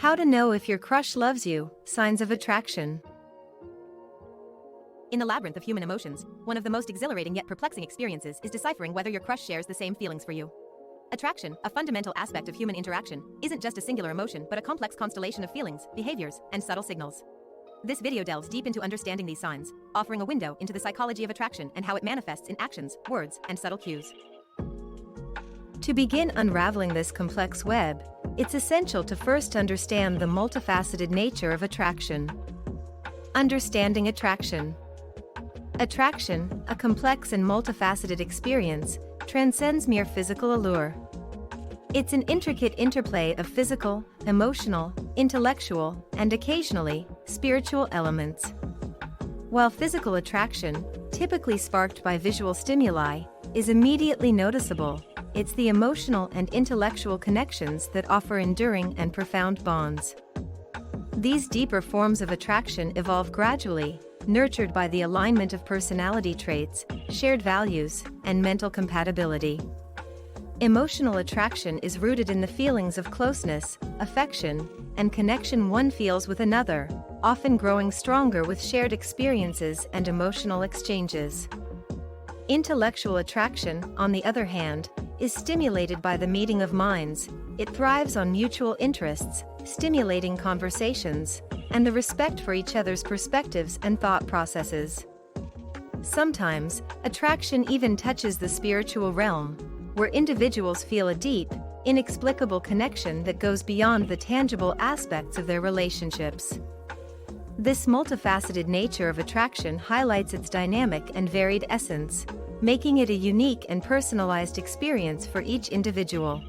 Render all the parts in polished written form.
How to know if your crush loves you, signs of attraction. In the labyrinth of human emotions, one of the most exhilarating yet perplexing experiences is deciphering whether your crush shares the same feelings for you. Attraction, a fundamental aspect of human interaction, isn't just a singular emotion but a complex constellation of feelings, behaviors, and subtle signals. This video delves deep into understanding these signs, offering a window into the psychology of attraction and how it manifests in actions, words, and subtle cues. To begin unraveling this complex web, it's essential to first understand the multifaceted nature of attraction. Understanding attraction. Attraction, a complex and multifaceted experience, transcends mere physical allure. It's an intricate interplay of physical, emotional, intellectual, and occasionally, spiritual elements. While physical attraction, typically sparked by visual stimuli, is immediately noticeable, it's the emotional and intellectual connections that offer enduring and profound bonds. These deeper forms of attraction evolve gradually, nurtured by the alignment of personality traits, shared values, and mental compatibility. Emotional attraction is rooted in the feelings of closeness, affection, and connection one feels with another, often growing stronger with shared experiences and emotional exchanges. Intellectual attraction, on the other hand, is stimulated by the meeting of minds. It thrives on mutual interests, stimulating conversations, and the respect for each other's perspectives and thought processes. Sometimes, attraction even touches the spiritual realm, where individuals feel a deep, inexplicable connection that goes beyond the tangible aspects of their relationships. This multifaceted nature of attraction highlights its dynamic and varied essence, making it a unique and personalized experience for each individual.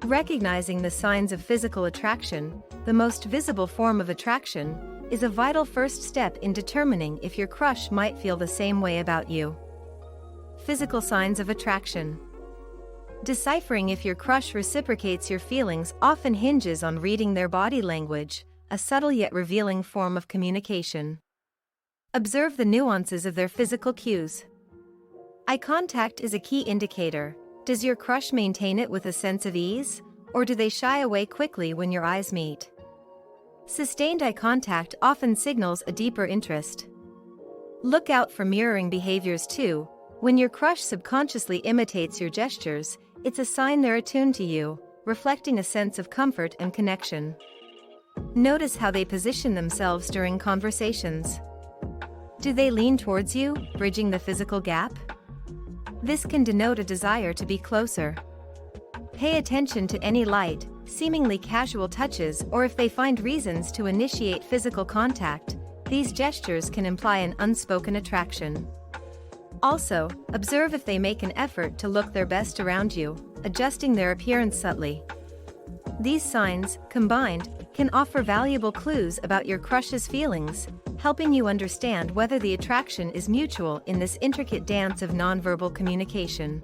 Recognizing the signs of physical attraction, the most visible form of attraction, is a vital first step in determining if your crush might feel the same way about you. Physical signs of attraction. Deciphering if your crush reciprocates your feelings often hinges on reading their body language, a subtle yet revealing form of communication. Observe the nuances of their physical cues. Eye contact is a key indicator. Does your crush maintain it with a sense of ease, or do they shy away quickly when your eyes meet? Sustained eye contact often signals a deeper interest. Look out for mirroring behaviors too. When your crush subconsciously imitates your gestures, it's a sign they're attuned to you, reflecting a sense of comfort and connection. Notice how they position themselves during conversations. Do they lean towards you, bridging the physical gap? This can denote a desire to be closer. Pay attention to any light, seemingly casual touches, or if they find reasons to initiate physical contact. These gestures can imply an unspoken attraction. Also, observe if they make an effort to look their best around you, adjusting their appearance subtly. These signs, combined, can offer valuable clues about your crush's feelings, helping you understand whether the attraction is mutual in this intricate dance of nonverbal communication.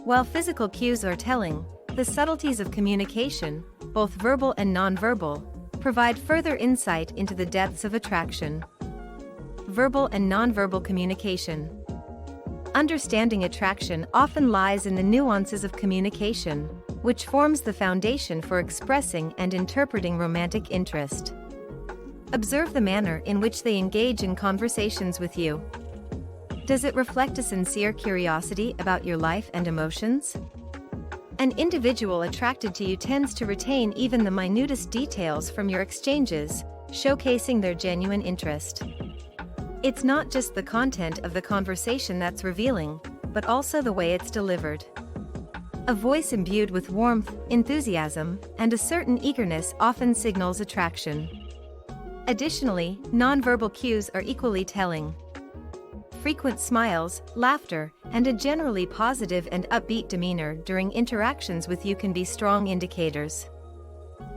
While physical cues are telling, the subtleties of communication, both verbal and nonverbal, provide further insight into the depths of attraction. Verbal and nonverbal communication. Understanding attraction often lies in the nuances of communication, which forms the foundation for expressing and interpreting romantic interest. Observe the manner in which they engage in conversations with you. Does it reflect a sincere curiosity about your life and emotions? An individual attracted to you tends to retain even the minutest details from your exchanges, showcasing their genuine interest. It's not just the content of the conversation that's revealing, but also the way it's delivered. A voice imbued with warmth, enthusiasm, and a certain eagerness often signals attraction. Additionally, nonverbal cues are equally telling. Frequent smiles, laughter, and a generally positive and upbeat demeanor during interactions with you can be strong indicators.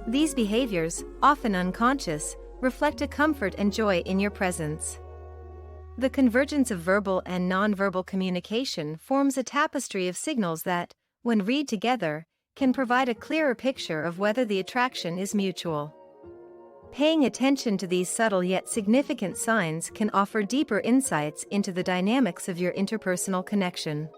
These behaviors, often unconscious, reflect a comfort and joy in your presence. The convergence of verbal and nonverbal communication forms a tapestry of signals that, when read together, can provide a clearer picture of whether the attraction is mutual. Paying attention to these subtle yet significant signs can offer deeper insights into the dynamics of your interpersonal connection.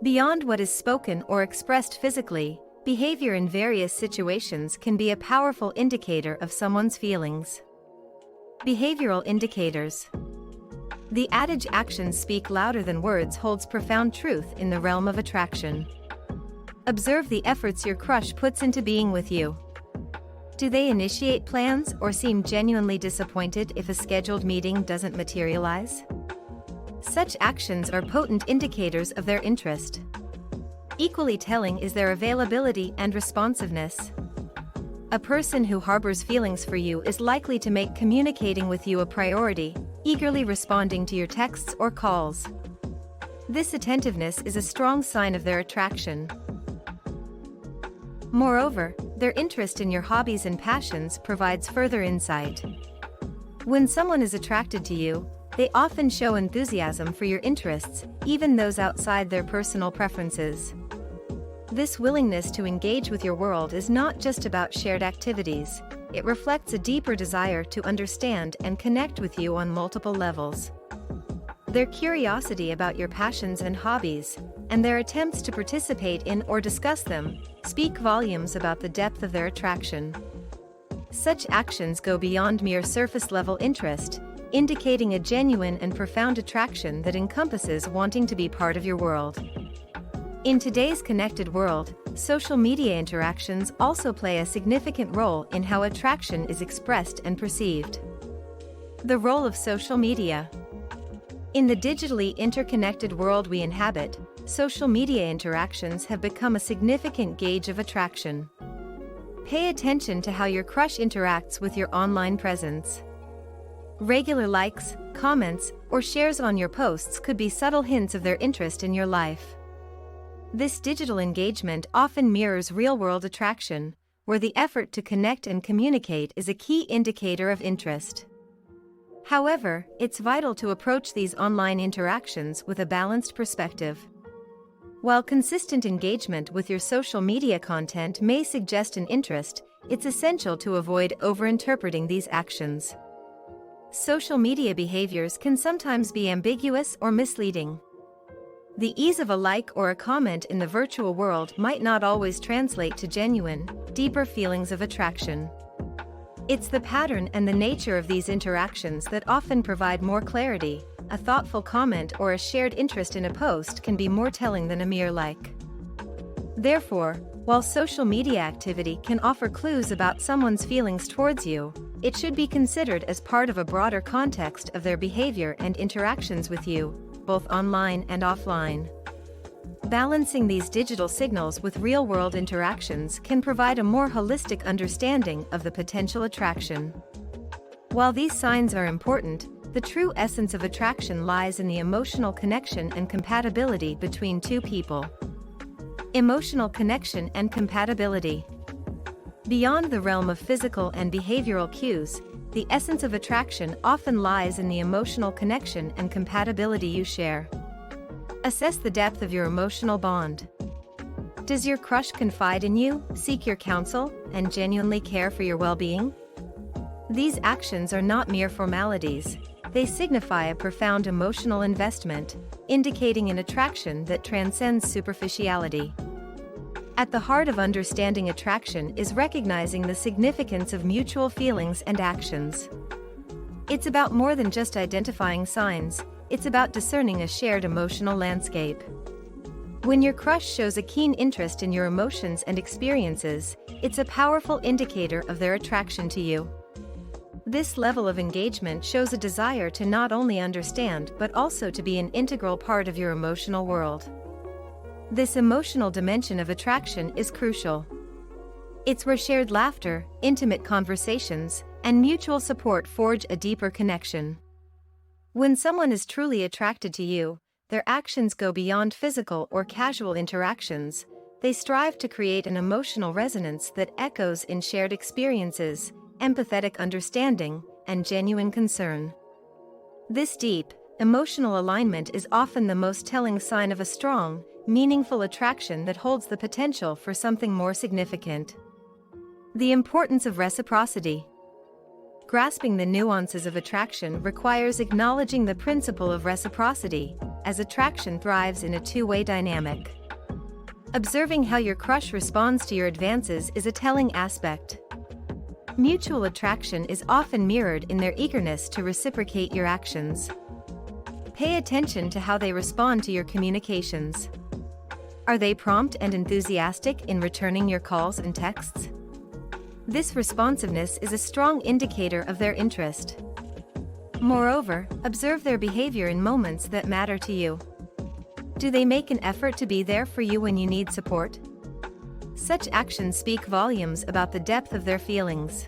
Beyond what is spoken or expressed physically, behavior in various situations can be a powerful indicator of someone's feelings. Behavioral indicators. The adage "actions speak louder than words" holds profound truth in the realm of attraction. Observe the efforts your crush puts into being with you. Do they initiate plans or seem genuinely disappointed if a scheduled meeting doesn't materialize? Such actions are potent indicators of their interest. Equally telling is their availability and responsiveness. A person who harbors feelings for you is likely to make communicating with you a priority, eagerly responding to your texts or calls. This attentiveness is a strong sign of their attraction. Moreover, their interest in your hobbies and passions provides further insight. When someone is attracted to you, they often show enthusiasm for your interests, even those outside their personal preferences. This willingness to engage with your world is not just about shared activities, it reflects a deeper desire to understand and connect with you on multiple levels. Their curiosity about your passions and hobbies, and their attempts to participate in or discuss them, speak volumes about the depth of their attraction. Such actions go beyond mere surface-level interest, indicating a genuine and profound attraction that encompasses wanting to be part of your world. In today's connected world, social media interactions also play a significant role in how attraction is expressed and perceived. The role of social media. In the digitally interconnected world we inhabit, social media interactions have become a significant gauge of attraction. Pay attention to how your crush interacts with your online presence. Regular likes, comments, or shares on your posts could be subtle hints of their interest in your life. This digital engagement often mirrors real-world attraction, where the effort to connect and communicate is a key indicator of interest. However, it's vital to approach these online interactions with a balanced perspective. While consistent engagement with your social media content may suggest an interest, it's essential to avoid overinterpreting these actions. Social media behaviors can sometimes be ambiguous or misleading. The ease of a like or a comment in the virtual world might not always translate to genuine, deeper feelings of attraction. It's the pattern and the nature of these interactions that often provide more clarity. A thoughtful comment or a shared interest in a post can be more telling than a mere like. Therefore, while social media activity can offer clues about someone's feelings towards you, it should be considered as part of a broader context of their behavior and interactions with you, both online and offline. Balancing these digital signals with real-world interactions can provide a more holistic understanding of the potential attraction. While these signs are important, the true essence of attraction lies in the emotional connection and compatibility between two people. Emotional connection and compatibility. Beyond the realm of physical and behavioral cues, the essence of attraction often lies in the emotional connection and compatibility you share. Assess the depth of your emotional bond. Does your crush confide in you, seek your counsel, and genuinely care for your well-being? These actions are not mere formalities. They signify a profound emotional investment, indicating an attraction that transcends superficiality. At the heart of understanding attraction is recognizing the significance of mutual feelings and actions. It's about more than just identifying signs, it's about discerning a shared emotional landscape. When your crush shows a keen interest in your emotions and experiences, it's a powerful indicator of their attraction to you. This level of engagement shows a desire to not only understand but also to be an integral part of your emotional world. This emotional dimension of attraction is crucial. It's where shared laughter, intimate conversations, and mutual support forge a deeper connection. When someone is truly attracted to you, their actions go beyond physical or casual interactions. They strive to create an emotional resonance that echoes in shared experiences, empathetic understanding, and genuine concern. This deep, emotional alignment is often the most telling sign of a strong, meaningful attraction that holds the potential for something more significant. The importance of reciprocity. Grasping the nuances of attraction requires acknowledging the principle of reciprocity, as attraction thrives in a two-way dynamic. Observing how your crush responds to your advances is a telling aspect. Mutual attraction is often mirrored in their eagerness to reciprocate your actions. Pay attention to how they respond to your communications. Are they prompt and enthusiastic in returning your calls and texts? This responsiveness is a strong indicator of their interest. Moreover, observe their behavior in moments that matter to you. Do they make an effort to be there for you when you need support? Such actions speak volumes about the depth of their feelings.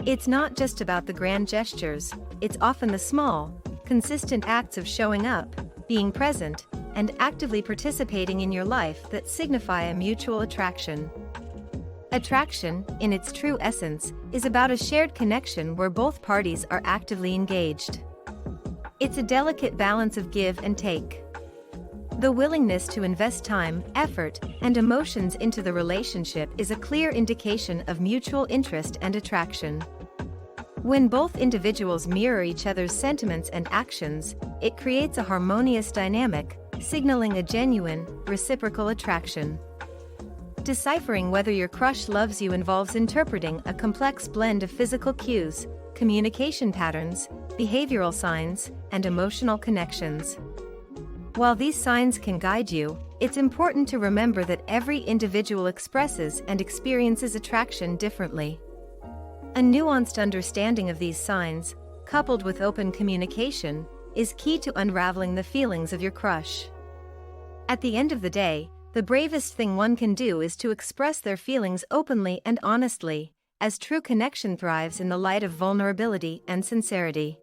It's not just about the grand gestures, it's often the small, consistent acts of showing up, being present, and actively participating in your life that signify a mutual attraction. Attraction, in its true essence, is about a shared connection where both parties are actively engaged. It's a delicate balance of give and take. The willingness to invest time, effort, and emotions into the relationship is a clear indication of mutual interest and attraction. When both individuals mirror each other's sentiments and actions, it creates a harmonious dynamic, signaling a genuine, reciprocal attraction. Deciphering whether your crush loves you involves interpreting a complex blend of physical cues, communication patterns, behavioral signs, and emotional connections. While these signs can guide you, it's important to remember that every individual expresses and experiences attraction differently. A nuanced understanding of these signs, coupled with open communication, is key to unraveling the feelings of your crush. At the end of the day, the bravest thing one can do is to express their feelings openly and honestly, as true connection thrives in the light of vulnerability and sincerity.